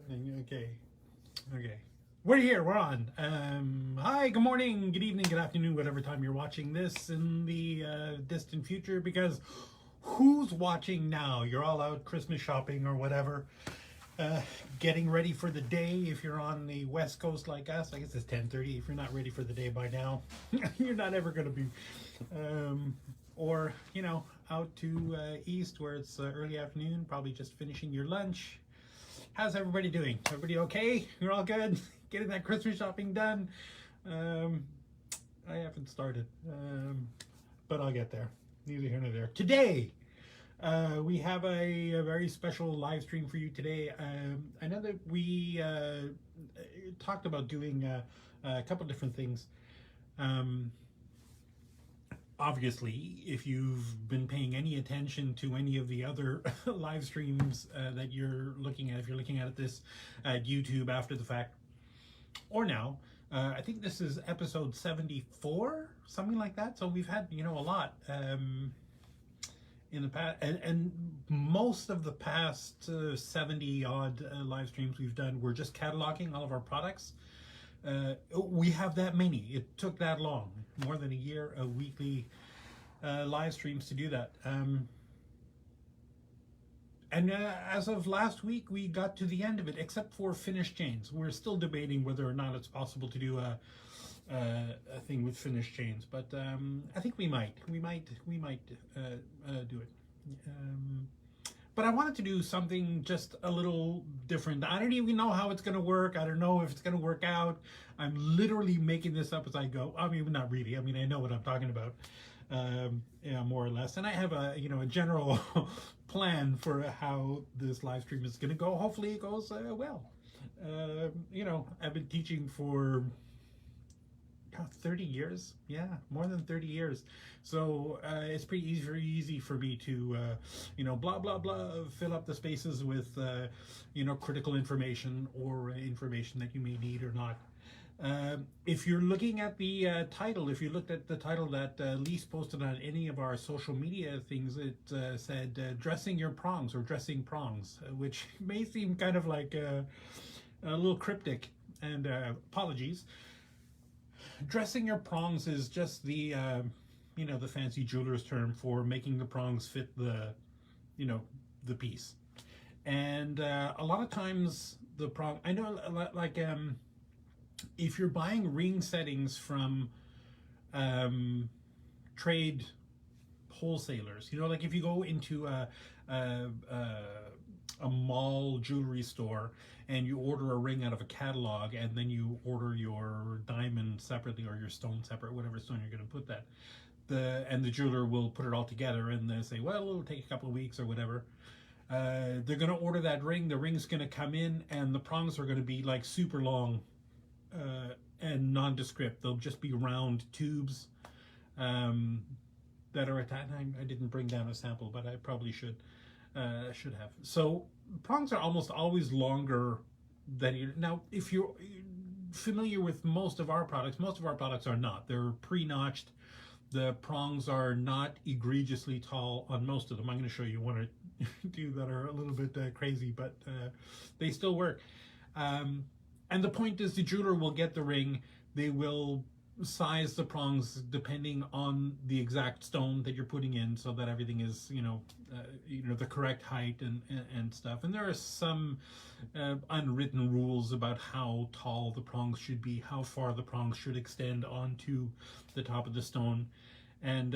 Okay. Okay. We're here. We're on. Hi, good morning, good evening, good afternoon, whatever time you're watching this in the distant future, because who's watching now? You're all out Christmas shopping or whatever, getting ready for the day. If you're on the West Coast like us, I guess it's 10:30. If you're not ready for the day by now, you're not ever going to be. Or, out to East where it's early afternoon, probably just finishing your lunch. How's everybody doing? Everybody okay? You're all good? Getting that Christmas shopping done? I haven't started, but I'll get there. Neither here nor there. Today, we have a very special live stream for you today. I know that we talked about doing a couple different things. Obviously, if you've been paying any attention to any of the other live streams that you're looking at, if you're looking at this at YouTube after the fact, or now, I think this is episode 74, something like that. So we've had, a lot in the past, and most of the past 70 odd live streams we've done, we're just cataloging all of our products. We have that many. It took that long, more than a year of weekly live streams to do that. And as of last week, we got to the end of it, except for finished chains. We're still debating whether or not it's possible to do a thing with finished chains, but I think we might do it. But I wanted to do something just a little different. I don't even know how it's going to work. I don't know if it's going to work out. I'm literally making this up as I go. I mean, not really. I mean, I know what I'm talking about, more or less. And I have a general plan for how this live stream is going to go. Hopefully it goes well. I've been teaching for 30 years. Yeah, more than 30 years. So it's pretty easy for me to blah blah blah, fill up the spaces with critical information or information that you may need or not. If you're looking at the title, if you looked at the title that Lise posted on any of our social media things, it said dressing your prongs or dressing prongs, which may seem kind of like a little cryptic, and apologies. Dressing your prongs is just the the fancy jeweler's term for making the prongs fit the piece. And a lot of times the prong, I know, like if you're buying ring settings from trade wholesalers, like if you go into a mall jewelry store and you order a ring out of a catalog, and then you order your diamond separately or your stone separate, whatever stone you're going to put that, and the jeweler will put it all together, and they say, well, it'll take a couple of weeks or whatever. They're going to order that ring, the ring's going to come in, and the prongs are going to be like super long and nondescript. They'll just be round tubes that are attached. I didn't bring down a sample, but I probably should have. So prongs are almost always longer than now. If you're familiar with most of our products are not. They're pre-notched. The prongs are not egregiously tall on most of them. I'm going to show you one or two that are a little bit crazy, but they still work. And the point is, the jeweler will get the ring. They will size the prongs depending on the exact stone that you're putting in, so that everything is the correct height and stuff. And there are some unwritten rules about how tall the prongs should be, how far the prongs should extend onto the top of the stone. And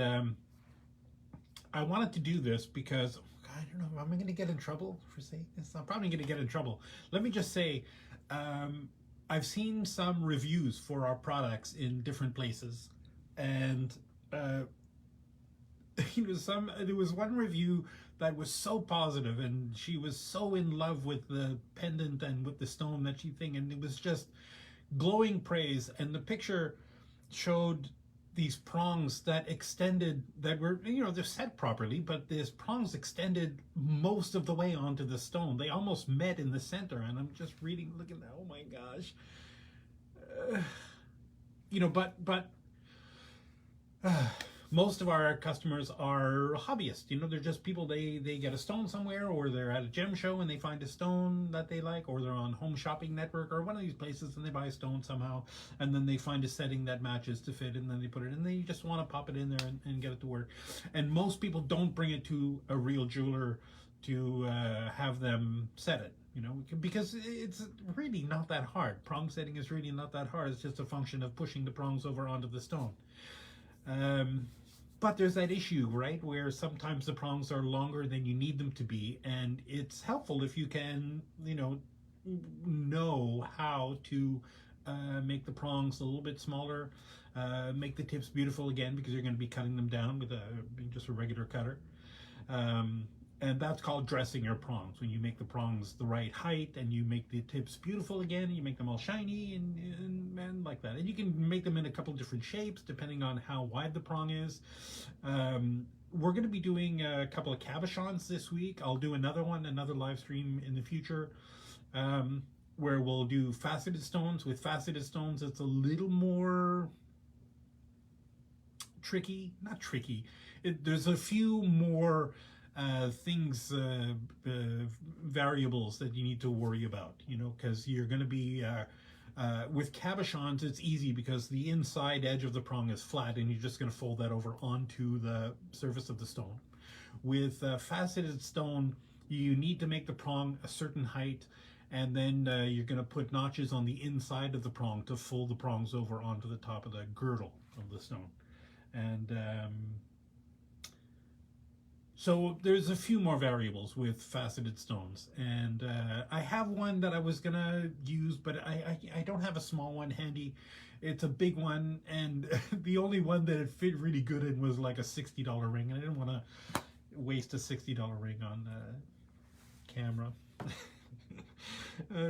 I wanted to do this because I don't know, am I going to get in trouble for saying this? I'm probably going to get in trouble. Let me just say, I've seen some reviews for our products in different places, and there was one review that was so positive, and she was so in love with the pendant and with the stone that she thing, and it was just glowing praise. And the picture showed these prongs that extended, that were, they're set properly, but these prongs extended most of the way onto the stone. They almost met in the center, and I'm just looking at that, oh my gosh. most of our customers are hobbyists. You know, they're just people, they get a stone somewhere, or they're at a gem show and they find a stone that they like, or they're on Home Shopping Network or one of these places and they buy a stone somehow, and then they find a setting that matches to fit, and then they put it in. They just want to pop it in there and get it to work. And most people don't bring it to a real jeweler to have them set it, you know, because it's really not that hard. Prong setting is really not that hard. It's just a function of pushing the prongs over onto the stone. But there's that issue, right, where sometimes the prongs are longer than you need them to be, and it's helpful if you can, you know how to make the prongs a little bit smaller, make the tips beautiful again, because you're going to be cutting them down with just a regular cutter. And that's called dressing your prongs, when you make the prongs the right height and you make the tips beautiful again, and you make them all shiny and like that. And you can make them in a couple different shapes depending on how wide the prong is. We're going to be doing a couple of cabochons this week. I'll do another live stream in the future, where we'll do faceted stones. With faceted stones, it's a little more tricky. Not tricky. There's a few more variables that you need to worry about, you know, because you're going to be with cabochons, it's easy because the inside edge of the prong is flat and you're just going to fold that over onto the surface of the stone. With faceted stone, you need to make the prong a certain height, and then you're going to put notches on the inside of the prong to fold the prongs over onto the top of the girdle of the stone. And so there's a few more variables with faceted stones, and I have one that I was gonna use, but I don't have a small one handy. It's a big one, and the only one that it fit really good in was like a $60 ring, and I didn't want to waste a $60 ring on camera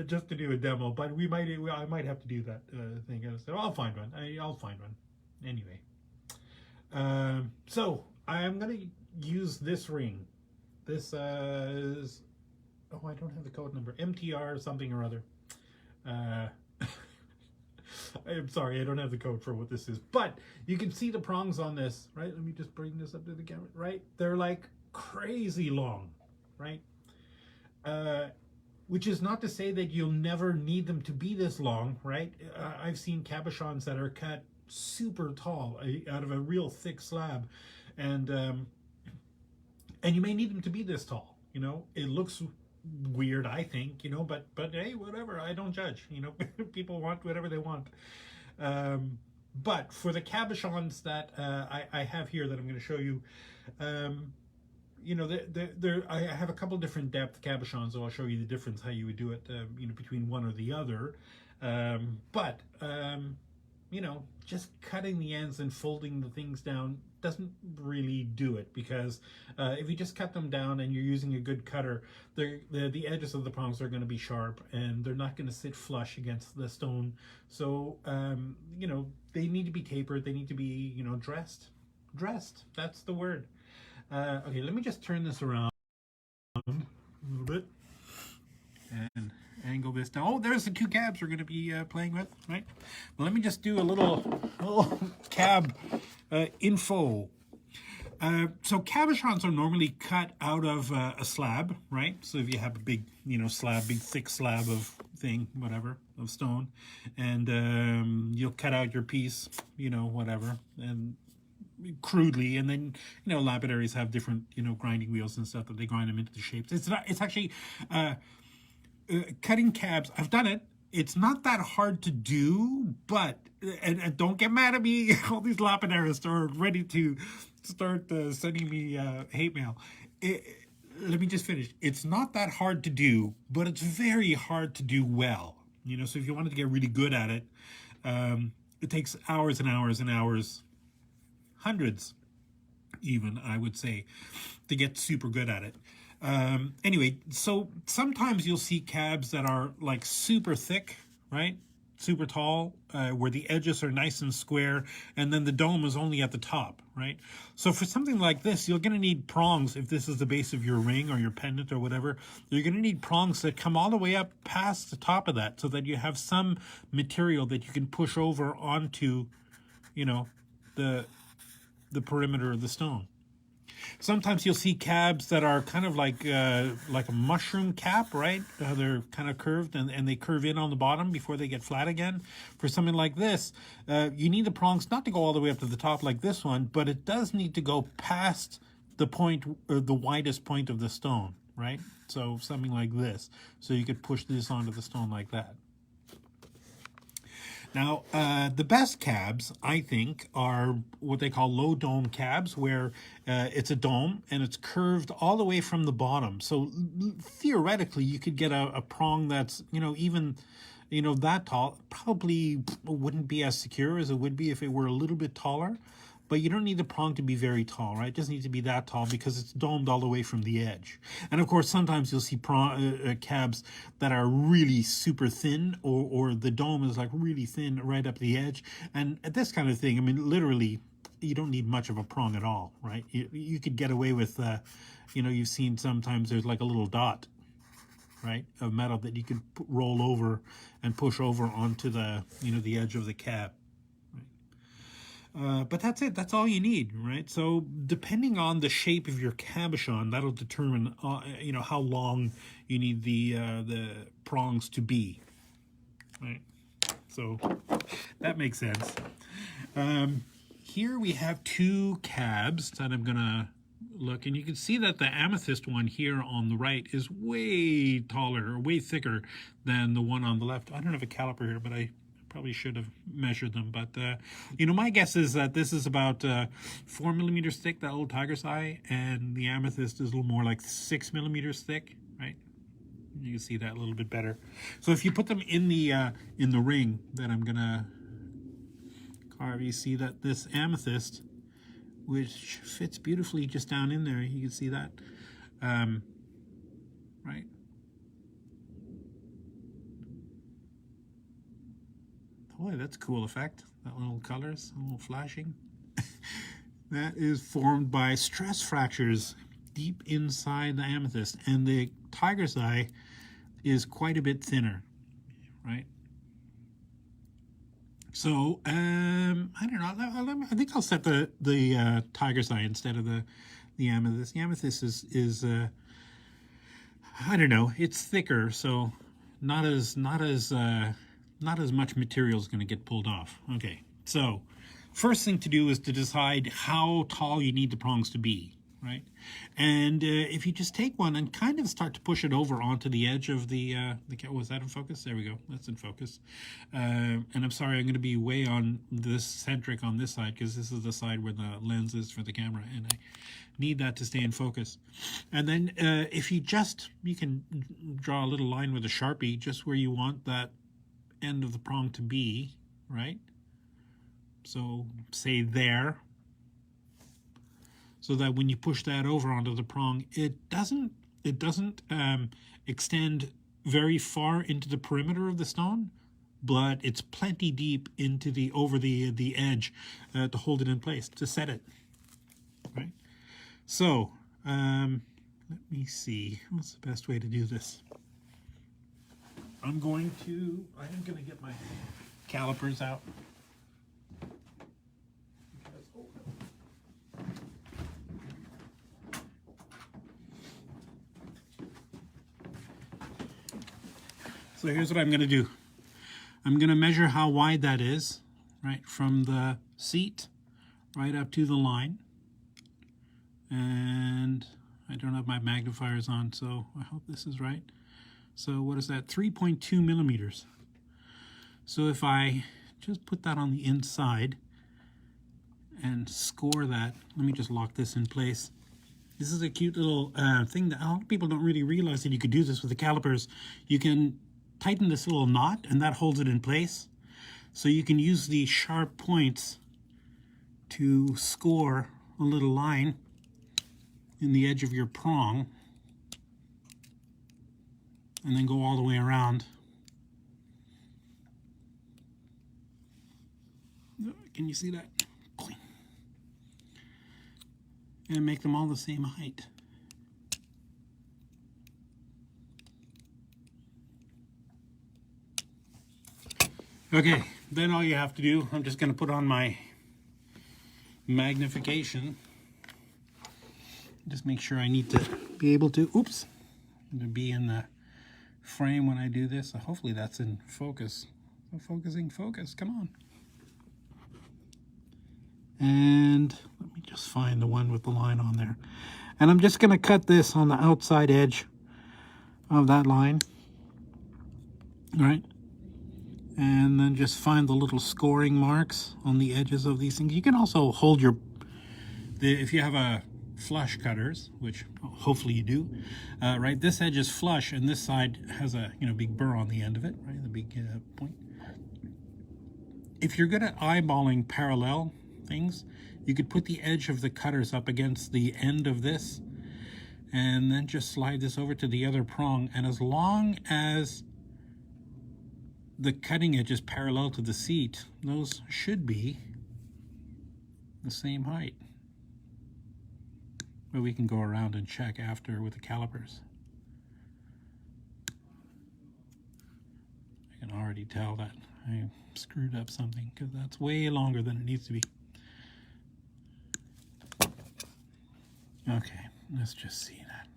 just to do a demo. But I might have to do that thing. So I'll find one. I'll find one anyway. So I'm gonna use this ring. This is, oh, I don't have the code number, MTR something or other. I'm sorry, I don't have the code for what this is, but you can see the prongs on this, right? Let me just bring this up to the camera, right? They're like crazy long, right? Which is not to say that you'll never need them to be this long, right? I've seen cabochons that are cut super tall out of a real thick slab, and you may need them to be this tall, you know. It looks weird, I think, you know, but hey, whatever, I don't judge, you know. People want whatever they want. But for the cabochons that I have here that I'm going to show you, you know, I have a couple different depth cabochons, so I'll show you the difference, how you would do it, you know, between one or the other. You know, just cutting the ends and folding the things down doesn't really do it, because if you just cut them down and you're using a good cutter, the edges of the prongs are going to be sharp and they're not going to sit flush against the stone. So you know, they need to be tapered, they need to be, you know, dressed, that's the word. Okay, let me just turn this around a little bit and angle this down. Oh, there's the two cabs we're going to be playing with, right? Well, let me just do a little cab info. So cabochons are normally cut out of a slab, right? So if you have a big, you know, slab, big thick slab of thing, whatever, of stone, and you'll cut out your piece, you know, whatever, and crudely, and then, you know, lapidaries have different, you know, grinding wheels and stuff that they grind them into the shapes. It's actually cutting cabs, I've done it. It's not that hard to do, but, and don't get mad at me, all these lapidarists are ready to start sending me hate mail. Let me just finish. It's not that hard to do, but it's very hard to do well. You know, so if you wanted to get really good at it, it takes hours and hours and hours, hundreds even, I would say, to get super good at it. Anyway, so sometimes you'll see cabs that are like super thick, right? Super tall, where the edges are nice and square, and then the dome is only at the top, right? So for something like this, you're going to need prongs. If this is the base of your ring or your pendant or whatever, you're going to need prongs that come all the way up past the top of that, so that you have some material that you can push over onto, you know, the the perimeter of the stone. Sometimes you'll see cabs that are kind of like a mushroom cap, right? They're kind of curved and they curve in on the bottom before they get flat again. For something like this, you need the prongs not to go all the way up to the top like this one, but it does need to go past the point, or the widest point of the stone, right? So something like this. So you could push this onto the stone like that. Now, the best cabs, I think, are what they call low dome cabs, where it's a dome and it's curved all the way from the bottom. So theoretically, you could get a prong that's, even, that tall. Probably wouldn't be as secure as it would be if it were a little bit taller. But you don't need the prong to be very tall, right? It doesn't need to be that tall because it's domed all the way from the edge. And of course, sometimes you'll see cabs that are really super thin, or the dome is like really thin right up the edge. And this kind of thing, I mean, literally, you don't need much of a prong at all, right? You could get away with, you've seen sometimes there's like a little dot, right, of metal that you can roll over and push over onto the, the edge of the cab. But that's it. That's all you need, right? So depending on the shape of your cabochon, that'll determine, how long you need the prongs to be, right? So that makes sense. Here we have two cabs that I'm gonna look, and you can see that the amethyst one here on the right is way taller, or way thicker than the one on the left. I don't have a caliper here, but I probably should have measured them, but my guess is that this is about 4 millimeters thick, that little tiger's eye, and the amethyst is a little more like 6 millimeters thick, right? You can see that a little bit better. So if you put them in the ring that I'm gonna carve, you see that this amethyst, which fits beautifully just down in there, you can see that, right? Boy, that's a cool effect. That little colors, a little flashing. That is formed by stress fractures deep inside the amethyst. And the tiger's eye is quite a bit thinner, right? So, I don't know. I think I'll set the tiger's eye instead of the amethyst. The amethyst is I don't know. It's thicker, so not as much material is going to get pulled off. Okay, so first thing to do is to decide how tall you need the prongs to be, right? And if you just take one and kind of start to push it over onto the edge of the was that in focus? There we go. That's in focus. And I'm sorry, I'm going to be way on this centric on this side because this is the side where the lens is for the camera, and I need that to stay in focus. And then if you can draw a little line with a Sharpie just where you want that end of the prong to be, right? So say there, so that when you push that over onto the prong, it doesn't extend very far into the perimeter of the stone, but it's plenty deep into over the edge to hold it in place, to set it, right? So let me see, what's the best way to do this? I'm going to get my calipers out. So here's what I'm going to do. I'm going to measure how wide that is, right, from the seat right up to the line. And I don't have my magnifiers on, so I hope this is right. So what is that? 3.2 millimeters. So if I just put that on the inside and score that, let me just lock this in place. This is a cute little thing that a lot of people don't really realize, that you could do this with the calipers. You can tighten this little knot and that holds it in place. So you can use these sharp points to score a little line in the edge of your prong, and then go all the way around. Can you see that? And make them all the same height. Okay, then all you have to do, I'm just going to put on my magnification. Just make sure I need to be able to, oops, to be in the frame when I do this. So hopefully that's in focus. So focusing, focus, come on. And let me just find the one with the line on there. And I'm just going to cut this on the outside edge of that line. All right. And then just find the little scoring marks on the edges of these things. You can also hold your, if you have a flush cutters, which hopefully you do, right? This edge is flush and this side has a, big burr on the end of it, right? The big point. If you're good at eyeballing parallel things, you could put the edge of the cutters up against the end of this and then just slide this over to the other prong, and as long as the cutting edge is parallel to the seat, those should be the same height. But we can go around and check after with the calipers. I can already tell that I screwed up something because that's way longer than it needs to be. Okay, let's just see that.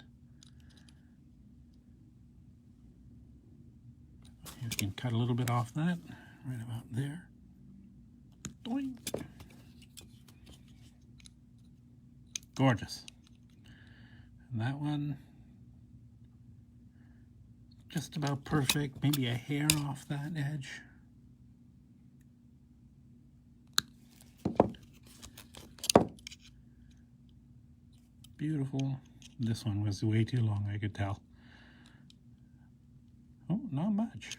You can cut a little bit off that, right about there. Doink. Gorgeous. And that one, just about perfect. Maybe a hair off that edge. Beautiful. This one was way too long, I could tell. Oh, not much.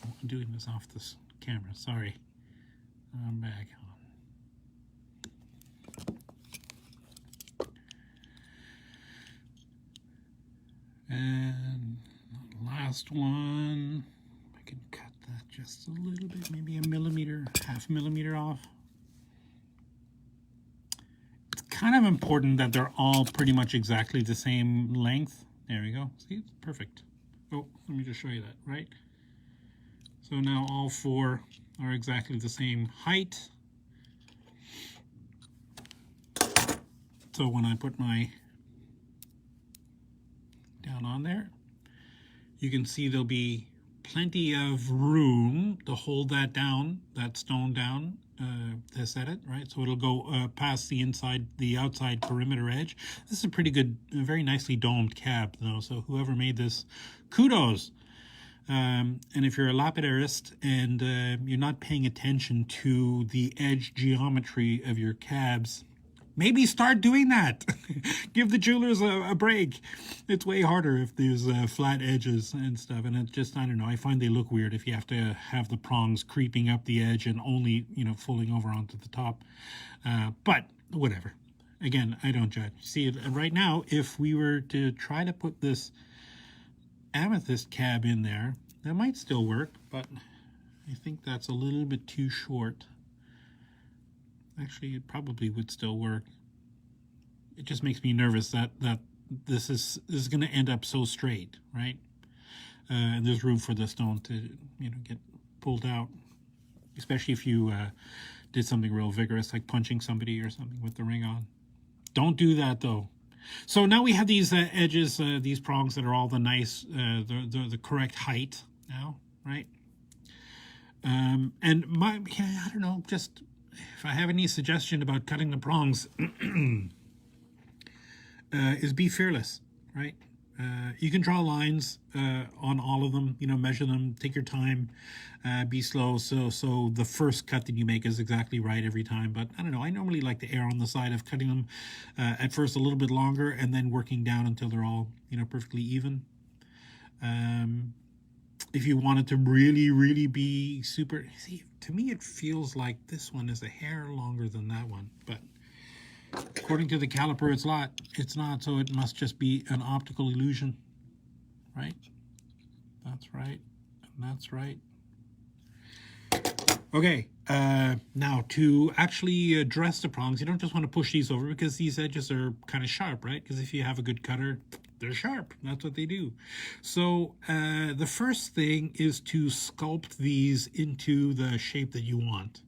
I'm doing this off this camera, sorry. I'm back on. And last one, I can cut that just a little bit, maybe a millimeter, half millimeter off. It's kind of important that they're all pretty much exactly the same length. There we go. See, it's perfect. Oh, let me just show you that, right? So now all four are exactly the same height. So when I put my down on there, you can see there'll be plenty of room to hold that down, that stone down, to set it, right? So it'll go past the inside, the outside perimeter edge. This is a pretty good, very nicely domed cab, though. So whoever made this, kudos. And if you're a lapidarist and you're not paying attention to the edge geometry of your cabs, maybe start doing that. Give the jewelers a break. It's way harder if there's flat edges and stuff. And it's just, I don't know, I find they look weird if you have to have the prongs creeping up the edge and only, folding over onto the top. But whatever. Again, I don't judge. See, right now, if we were to try to put this amethyst cab in there, that might still work, but I think that's a little bit too short. Actually, it probably would still work. It just makes me nervous that this is going to end up so straight, right? And there's room for the stone to get pulled out, especially if you did something real vigorous like punching somebody or something with the ring on. Don't do that though. So now we have these edges, these prongs that are all the nice, the correct height now, right? And I don't know, just if I have any suggestion about cutting the prongs, is be fearless, right? You can draw lines on all of them, measure them, take your time, be slow. So the first cut that you make is exactly right every time. But I don't know, I normally like to err on the side of cutting them at first a little bit longer and then working down until they're all, perfectly even. If you wanted to really, really be super, see, to me it feels like this one is a hair longer than that one, but according to the caliper, it's not, so it must just be an optical illusion, right? That's right, and that's right. Okay, now to actually dress the prongs, you don't just want to push these over because these edges are kind of sharp, right? Because if you have a good cutter, they're sharp. That's what they do. So the first thing is to sculpt these into the shape that you want.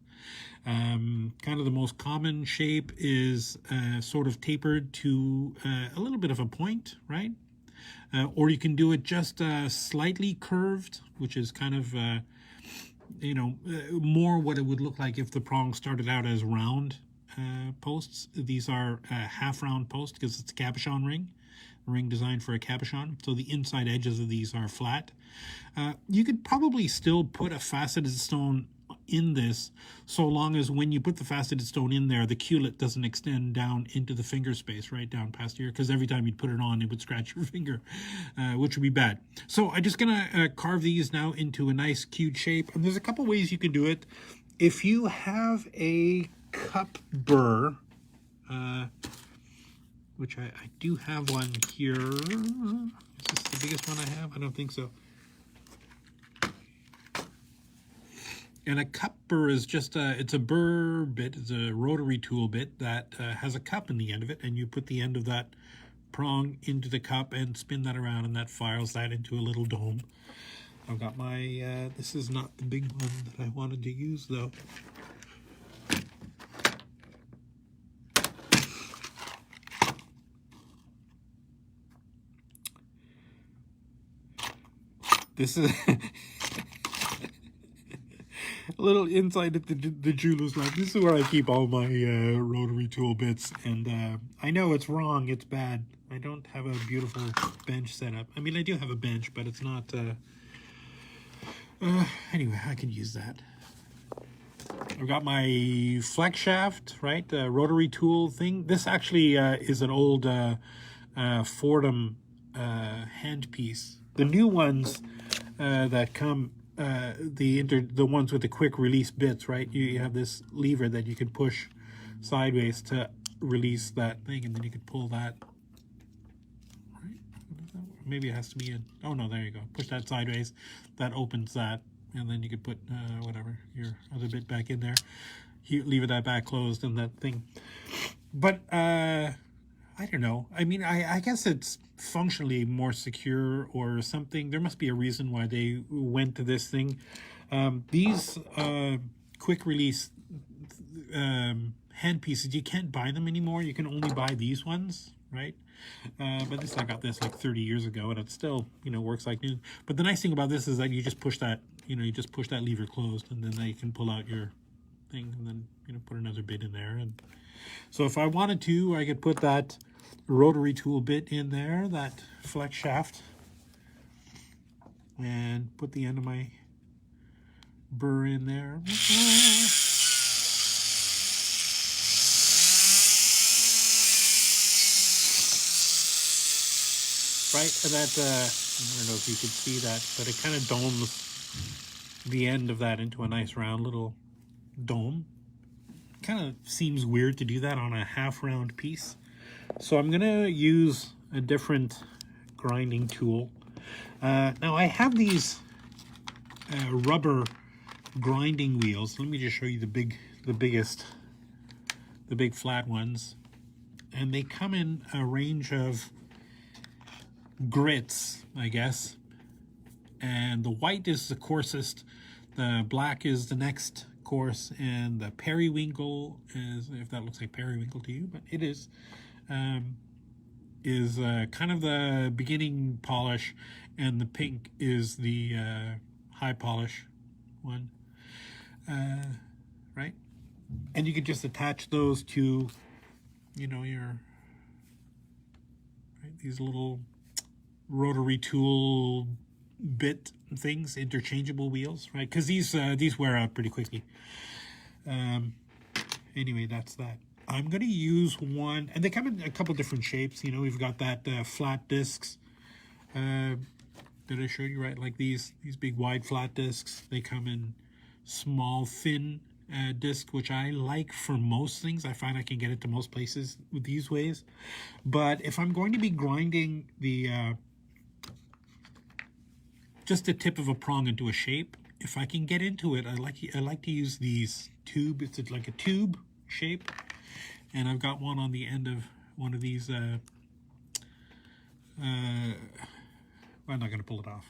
Kind of the most common shape is sort of tapered to a little bit of a point, right? Or you can do it just slightly curved, which is kind of, more what it would look like if the prong started out as round posts. These are half round posts because it's a cabochon ring designed for a cabochon. So the inside edges of these are flat. You could probably still put a faceted stone in this, so long as when you put the faceted stone in there, the culet doesn't extend down into the finger space, right down past here, because every time you'd put it on, it would scratch your finger, which would be bad. So I'm just gonna carve these now into a nice cute shape, and there's a couple ways you can do it. If you have a cup burr, which I do have one here. Is this the biggest one I have? I don't think so. And a cup burr is just it's a burr bit, it's a rotary tool bit that has a cup in the end of it, and you put the end of that prong into the cup and spin that around, and that files that into a little dome. I've got my, this is not the big one that I wanted to use though. This is a little insight at the jeweler's lab. This is where I keep all my rotary tool bits, and I know it's wrong, it's bad. I don't have a beautiful bench setup. I mean, I do have a bench, but it's not, anyway, I can use that. I've got my flex shaft, right, rotary tool thing. This actually is an old Fordham handpiece. The new ones that come, the ones with the quick release bits, right? You have this lever that you can push sideways to release that thing, and then you could pull that. Right? Maybe it has to be in. Oh no, there you go. Push that sideways. That opens that, and then you could put whatever your other bit back in there. You leave that back closed and that thing. But I don't know. I mean, I guess it's functionally more secure or something. There must be a reason why they went to this thing. These quick release hand pieces, you can't buy them anymore. You can only buy these ones, right? But I got this like 30 years ago, and it still, works like new. But the nice thing about this is that you just push that, you just push that lever closed, and then you can pull out your thing, and then put another bit in there. And so if I wanted to, I could put that rotary tool bit in there, that flex shaft, and put the end of my burr in there. Right, and that, I don't know if you can see that, but it kind of domes the end of that into a nice round little dome. Kind of seems weird to do that on a half round piece. So I'm gonna use a different grinding tool. Now I have these rubber grinding wheels. Let me just show you the big flat ones. And they come in a range of grits, I guess. And the white is the coarsest, the black is the next coarse, and the periwinkle is, if that looks like periwinkle to you, but it is kind of the beginning polish, and the pink is the high polish one, right? And you can just attach those to, your, right, these little rotary tool bit things, interchangeable wheels, right? Because these wear out pretty quickly. Anyway, that's that. I'm going to use one, and they come in a couple different shapes. We've got that flat discs that I showed you, right? Like these big wide flat discs. They come in small, thin disc, which I like for most things. I find I can get it to most places with these ways. But if I'm going to be grinding the just the tip of a prong into a shape, if I can get into it, I like to use these tube. It's like a tube shape. And I've got one on the end of one of these I'm not going to pull it off,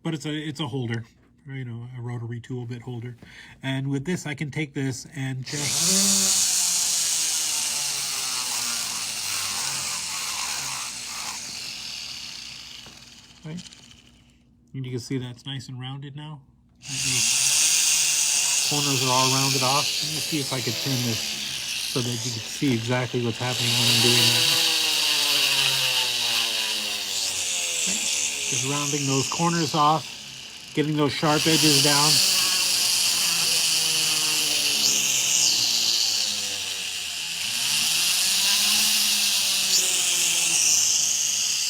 but it's a holder, you know, a rotary tool bit holder. And with this, I can take this and just right, and you can see that's nice and rounded now. The corners are all rounded off. Let me see if I could turn this so that you can see exactly what's happening when I'm doing that. Okay. Just rounding those corners off, getting those sharp edges down.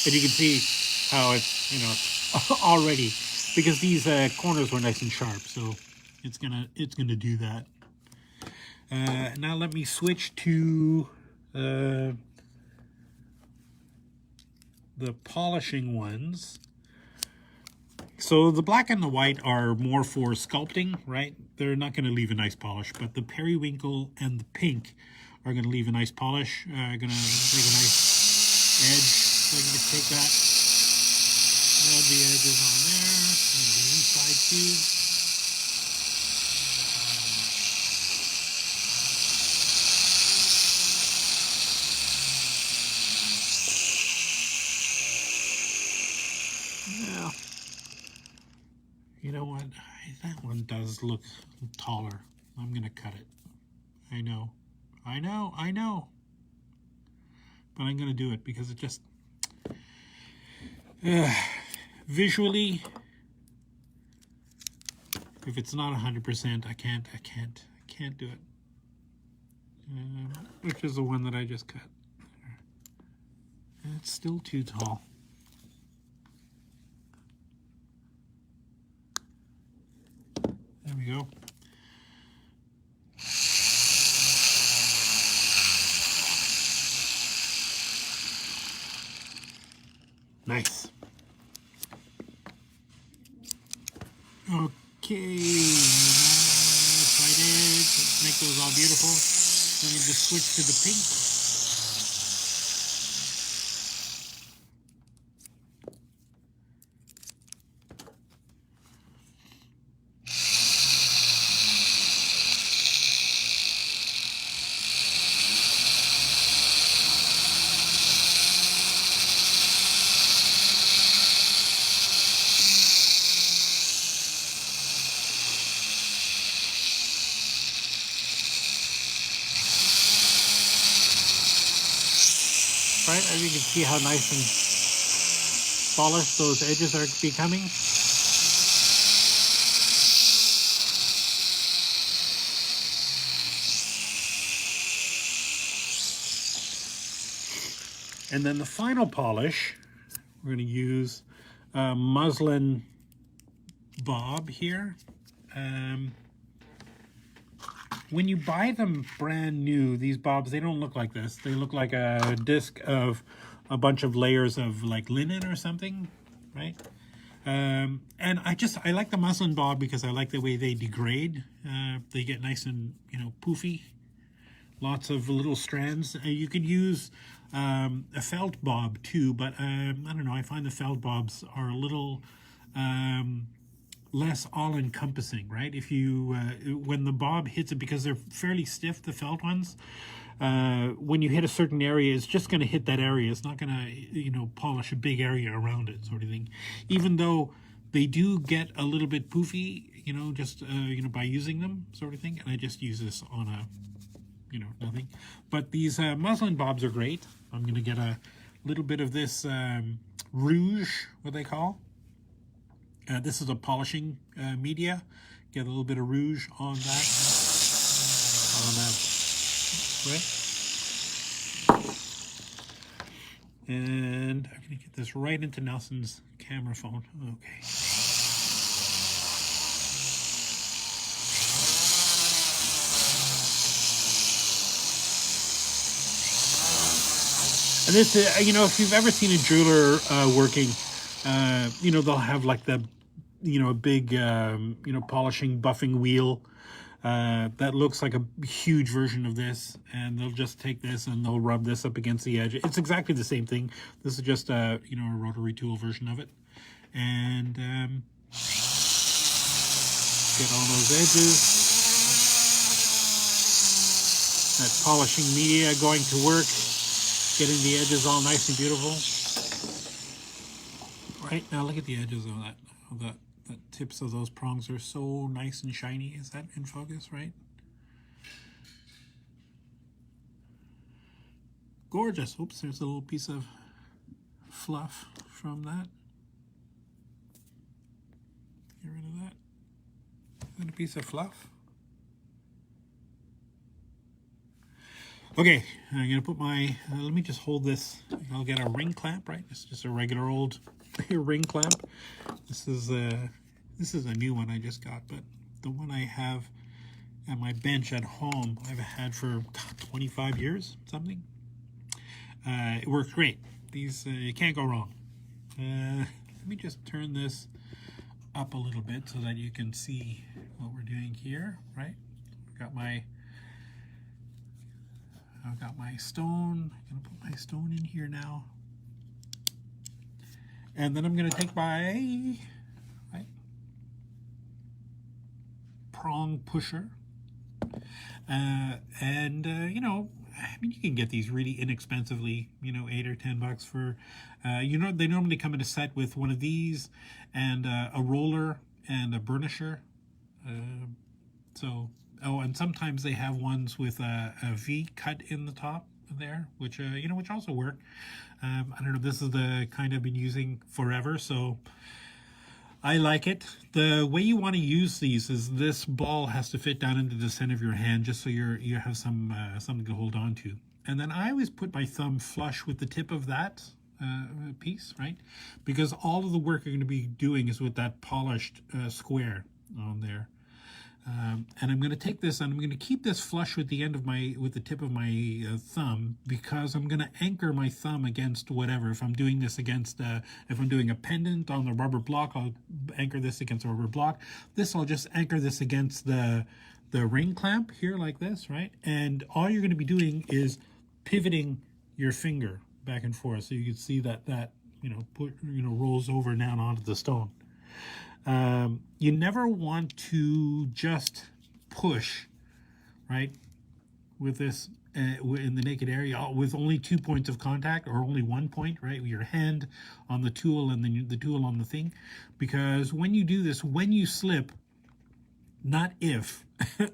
And you can see how it's, you know, already, because these corners were nice and sharp, so it's gonna do that. Now let me switch to the polishing ones. So the black and the white are more for sculpting, right? They're not going to leave a nice polish, but the periwinkle and the pink are going to leave a nice polish. Going to make a nice edge. So I can just take that, add the edges on there, and the inside too. Now, you know what? That one does look taller. I'm going to cut it. I know. But I'm going to do it because it just... visually, if it's not 100%, I can't do it. Which is the one that I just cut. It's still too tall. There we go. Nice. Okay, side edge. Let's make those all beautiful. Let me just switch to the pink. Right, as you can see how nice and polished those edges are becoming. And then the final polish, we're going to use a muslin bob here. When you buy them brand new, these bobs, they don't look like this. They look like a disc of a bunch of layers of like linen or something, right? And I like the muslin bob because I like the way they degrade. They get nice and, you know, poofy. Lots of little strands. You could use a felt bob too, but I don't know. I find the felt bobs are a little less all-encompassing, right? If you when the bob hits it, because they're fairly stiff, the felt ones, when you hit a certain area, it's just going to hit that area. It's not going to, you know, polish a big area around it, sort of thing. Even though they do get a little bit poofy, you know, just you know, by using them, sort of thing. And I just use this on a, you know, nothing. But these muslin bobs are great. I'm going to get a little bit of this rouge, what they call. This is a polishing media. Get a little bit of rouge on that. Right? And I'm going to get this right into Nelson's camera phone. Okay. And this, you know, if you've ever seen a jeweler working, you know, they'll have like the, you know, a big, you know, polishing, buffing wheel that looks like a huge version of this, and they'll just take this and they'll rub this up against the edge. It's exactly the same thing. This is just a, you know, a rotary tool version of it. And get all those edges. That polishing media going to work, getting the edges all nice and beautiful. Right, now look at the edges of that. The tips of those prongs are so nice and shiny. Is that in focus, right? Gorgeous. Oops, there's a little piece of fluff from that. Get rid of that. And a piece of fluff. Okay, I'm gonna put my, let me just hold this. I'll get a ring clamp, right? It's just a regular old ring clamp. This is a new one I just got, but the one I have at my bench at home, I've had for 25 years, something. It works great. These, you can't go wrong. Let me just turn this up a little bit so that you can see what we're doing here, right? I've got my stone. I'm gonna put my stone in here now. And then I'm gonna take my Prong Pusher. You know, I mean, you can get these really inexpensively, you know, $8 or $10 for, you know, they normally come in a set with one of these and a roller and a burnisher. Oh, and sometimes they have ones with a V cut in the top there, which, you know, which also work. I don't know, this is the kind I've been using forever, so I like it. The way you want to use these is this ball has to fit down into the center of your hand just so you have some something to hold on to. And then I always put my thumb flush with the tip of that piece, right? Because all of the work you're going to be doing is with that polished square on there. And I'm going to take this and I'm going to keep this flush with the end of with the tip of my thumb, because I'm going to anchor my thumb against whatever. If I'm doing this against, if I'm doing a pendant on the rubber block, I'll anchor this against the rubber block. I'll just anchor this against the ring clamp here like this, right? And all you're going to be doing is pivoting your finger back and forth, so you can see that you know rolls over down onto the stone. You never want to just push, right, with this in the naked area with only 2 points of contact, or only 1 point, right, with your hand on the tool and then the tool on the thing, because when you do this, when you slip, not if,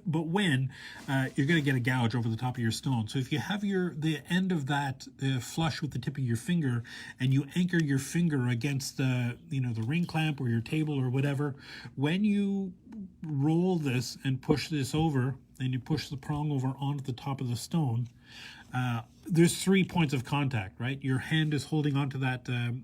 but when, you're going to get a gouge over the top of your stone. So if you have the end of that flush with the tip of your finger, and you anchor your finger against the ring clamp or your table or whatever, when you roll this and push this over, and you push the prong over onto the top of the stone, there's 3 points of contact, right? Your hand is holding onto that the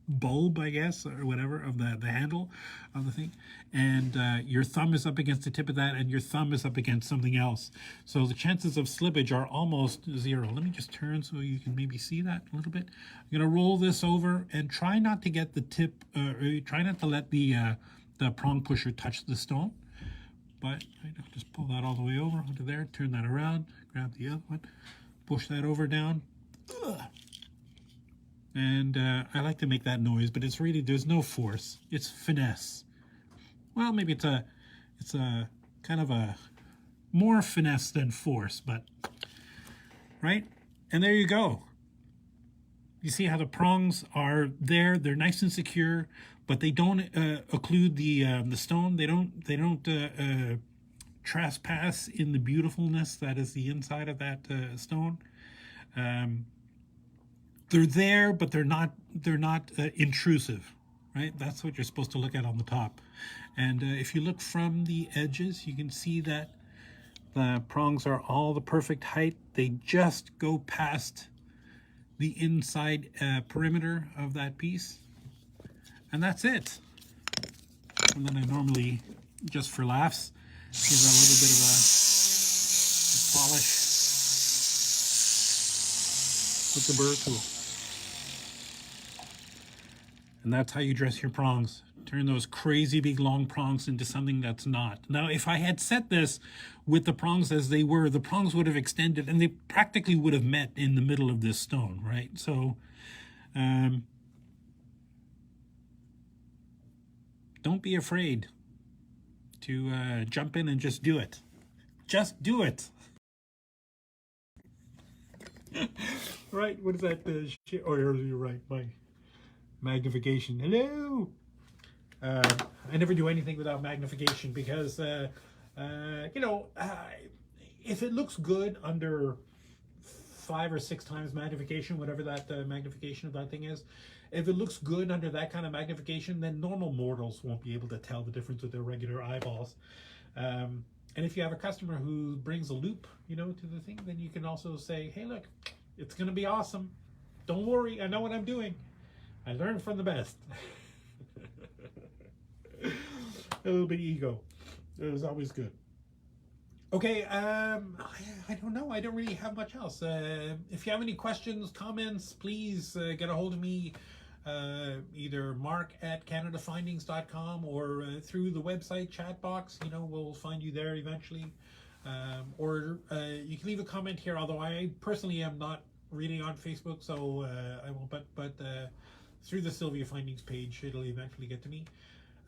bulb, I guess, or whatever, of the handle of the thing, and your thumb is up against the tip of that, and your thumb is up against something else. So the chances of slippage are almost zero. Let me just turn so you can maybe see that a little bit. I'm going to roll this over and try not to get the tip, try not to let the prong pusher touch the stone. But I'll just pull that all the way over onto there, turn that around, grab the other one, push that over down. Ugh. And I like to make that noise, but it's really, there's no force. It's finesse. Well, maybe it's a kind of a more finesse than force, but, right? And there you go. You see how the prongs are there. They're nice and secure, but they don't occlude the stone. They don't trespass in the beautifulness that is the inside of that stone. They're there, but they're not intrusive, right? That's what you're supposed to look at on the top. And if you look from the edges, you can see that the prongs are all the perfect height. They just go past the inside perimeter of that piece, and that's it. And then I normally, just for laughs, give that a little bit of a polish with the Burr tool. And that's how you dress your prongs. Turn those crazy big long prongs into something that's not. Now, if I had set this with the prongs as they were, the prongs would have extended and they practically would have met in the middle of this stone, right? So, don't be afraid to jump in and just do it. Just do it. Right, what is that shit? Oh, you're right, my magnification. Hello. I never do anything without magnification because, you know, if it looks good under 5 or 6 times magnification, whatever that magnification of that thing is, if it looks good under that kind of magnification, then normal mortals won't be able to tell the difference with their regular eyeballs. And if you have a customer who brings a loop, you know, to the thing, then you can also say, hey, look, it's going to be awesome. Don't worry, I know what I'm doing. I learned from the best. A little bit of ego. It was always good. Okay, I don't know. I don't really have much else. If you have any questions, comments, please get a hold of me. Either mark@canadafindings.com or through the website chat box. You know, we'll find you there eventually. Or you can leave a comment here, although I personally am not really on Facebook, so I won't. But through the SilviaFindings page, it'll eventually get to me.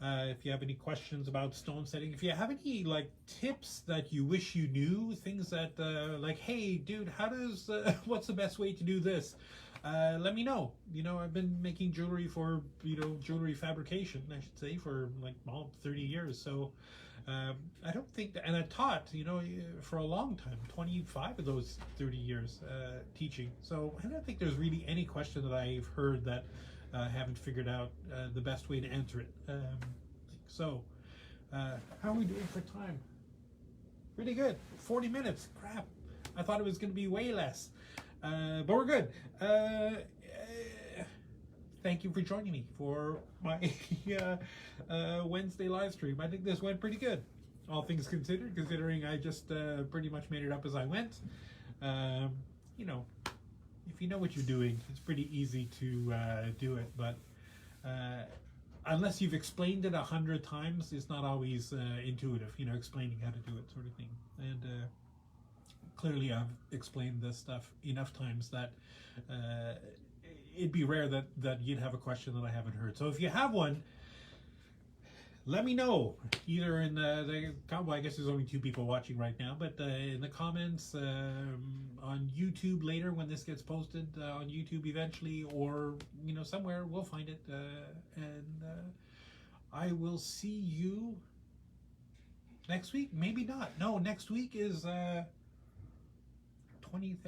If you have any questions about stone setting, if you have any like tips that you wish you knew, things that like, hey dude, how does what's the best way to do this, let me know. You know, I've been making jewelry for, you know, jewelry fabrication, I should say, for like 30 years. So I don't think that, and I taught, you know, for a long time, 25 of those 30 years teaching. So I don't think there's really any question that I've heard that haven't figured out the best way to answer it. So, how are we doing for time? Pretty good. 40 minutes. Crap. I thought it was going to be way less. But we're good. Thank you for joining me for my Wednesday live stream. I think this went pretty good, all things considered, considering I just pretty much made it up as I went. You know, if you know what you're doing, it's pretty easy to do it, but unless you've explained it 100 times, it's not always intuitive, you know, explaining how to do it, sort of thing. And clearly I've explained this stuff enough times that it'd be rare that you'd have a question that I haven't heard. So if you have one, let me know, either in well, I guess there's only 2 people watching right now, but in the comments, on YouTube later when this gets posted on YouTube eventually, or, you know, somewhere, we'll find it. And I will see you next week. Maybe not. No, next week is 20th.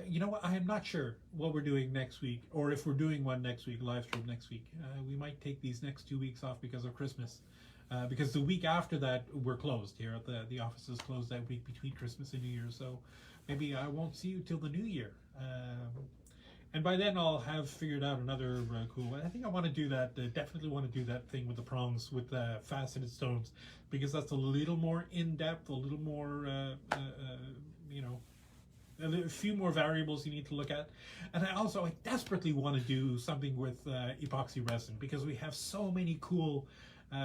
You know what? I am not sure what we're doing next week, or if we're doing one next week, live stream next week. We might take these next 2 weeks off because of Christmas. Because the week after that we're closed here at the office is closed that week between Christmas and New Year, so maybe I won't see you till the new year, and by then I'll have figured out another cool one. I think I want to do that, definitely want to do that thing with the prongs with the faceted stones, because that's a little more in-depth, a little more you know, a few more variables you need to look at. And I desperately want to do something with epoxy resin, because we have so many cool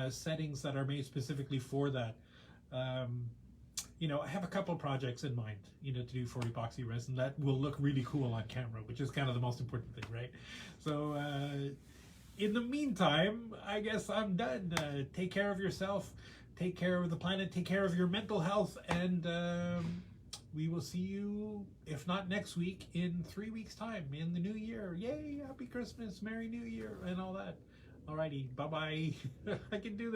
settings that are made specifically for that. You know, I have a couple projects in mind, you know, to do for epoxy resin that will look really cool on camera, which is kind of the most important thing, right? So in the meantime, I guess I'm done. Take care of yourself, take care of the planet, take care of your mental health, and we will see you, if not next week, in 3 weeks time, in the new year. Yay, happy Christmas, Merry New Year, and all that. Alrighty, bye-bye. I can do this.